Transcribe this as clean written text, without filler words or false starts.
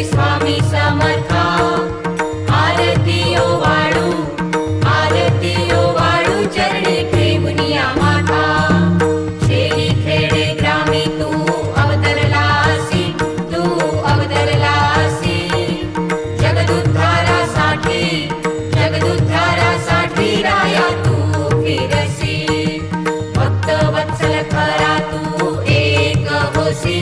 स्वामी समर्था आरती ओ वाळू चरणी ठेवूनिया माथा शेरी खेडे ग्रामी तू अवतरलासी जगदुद्धारासाठी राया तू फिरसी भक्त वत्सल खरा तू एक होसी